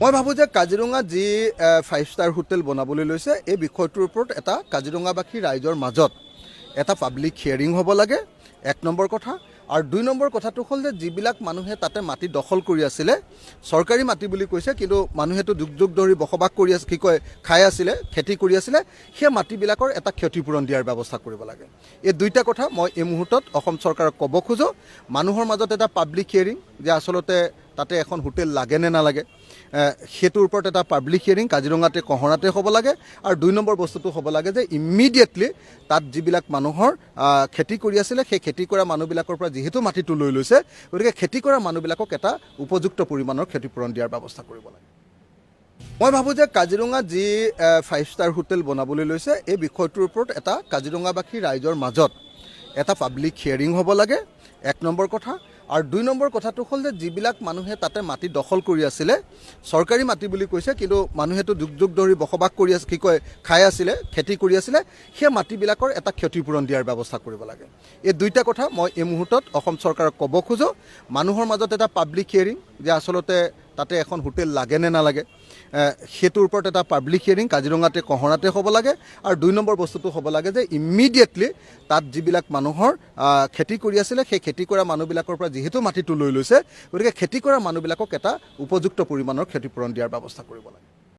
মই ভাবোঁ যে কাজিৰঙা যি 5 ষ্টাৰ হোটেল বনাবলৈ লৈছে এই বিষয়টোৰ ওপৰত এটা কাজিৰঙাবাসী ৰাইজৰ মাজত এটা পাব্লিক হিয়াৰিং হ'ব লাগে, 1 নম্বৰ কথা। আৰু 2 নম্বৰ কথাটো হ'ল যে যিবিলাক মানুহে তাতে মাটি দখল কৰি আছিলে, চৰকাৰী মাটি বুলি কৈছে, কিন্তু মানুহেতো যুগ যুগ ধৰি বসবাস কৰি আছে, খাই আছিলে, খেতি কৰি আছিলে, সেই মাটিবিলাকৰ এটা ক্ষতিপূৰণ দিয়াৰ ব্যৱস্থা কৰিব লাগে। এই 2টা কথা মই এই মুহূৰ্তত অসম চৰকাৰক ক'ব খোজোঁ। মানুহৰ মাজত এটা পাব্লিক হিয়াৰিং যে আচলতে তাতে এখন হোটেল লাগে নে নালাগে, সেইটোৰ ওপৰত এটা পাব্লিক হিয়াৰিং কাজিৰঙাতে কহৰাতে হ'ব লাগে। আৰু 2 নম্বৰ বস্তুটো হ'ব লাগে যে ইমিডিয়েটলি তাত যিবিলাক মানুহৰ খেতি কৰি আছিলে, সেই খেতি কৰা মানুহবিলাকৰ পৰা যিহেতু মাটিটো লৈ লৈছে, গতিকে খেতি কৰা মানুহবিলাকক এটা উপযুক্ত পৰিমাণৰ ক্ষতিপূৰণ দিয়াৰ ব্যৱস্থা কৰিব লাগে। মই ভাবোঁ যে কাজিৰঙা যি 5 ষ্টাৰ হোটেল বনাবলৈ লৈছে এই বিষয়টোৰ ওপৰত এটা কাজিৰঙাবাসী ৰাইজৰ মাজত এটা পাব্লিক হিয়াৰিং হ'ব লাগে, 1 নম্বৰ কথা। আৰু 2 নম্বৰ কথাটো হ'ল যে যিবিলাক মানুহে তাতে মাটি দখল কৰি আছিলে, চৰকাৰী মাটি বুলি কৈছে, কিন্তু মানুহেতো যুগ যুগ ধৰি বসবাস কৰি আছে, খাই আছিলে, খেতি কৰি আছিলে, সেই মাটিবিলাকৰ এটা ক্ষতিপূৰণ দিয়াৰ ব্যৱস্থা কৰিব লাগে। এই 2টা কথা মই এই মুহূৰ্তত অসম চৰকাৰক ক'ব খোজোঁ। মানুহৰ মাজত এটা পাব্লিক হিয়াৰিং যে আচলতে তাতে এখন হোটেল লাগে নে নালাগে, সেইটোৰ ওপৰত এটা পাব্লিক হিয়াৰিং কাজিৰঙাতে কহৰাতে হ'ব লাগে। আৰু 2 নম্বৰ বস্তুটো হ'ব লাগে যে ইমিডিয়েটলি তাত যিবিলাক মানুহৰ খেতি কৰি আছিলে, সেই খেতি কৰা মানুহবিলাকৰ পৰা যিহেতু মাটিটো লৈ লৈছে, গতিকে খেতি কৰা মানুহবিলাকক এটা উপযুক্ত পৰিমাণৰ ক্ষতিপূৰণ দিয়াৰ ব্যৱস্থা কৰিব লাগে।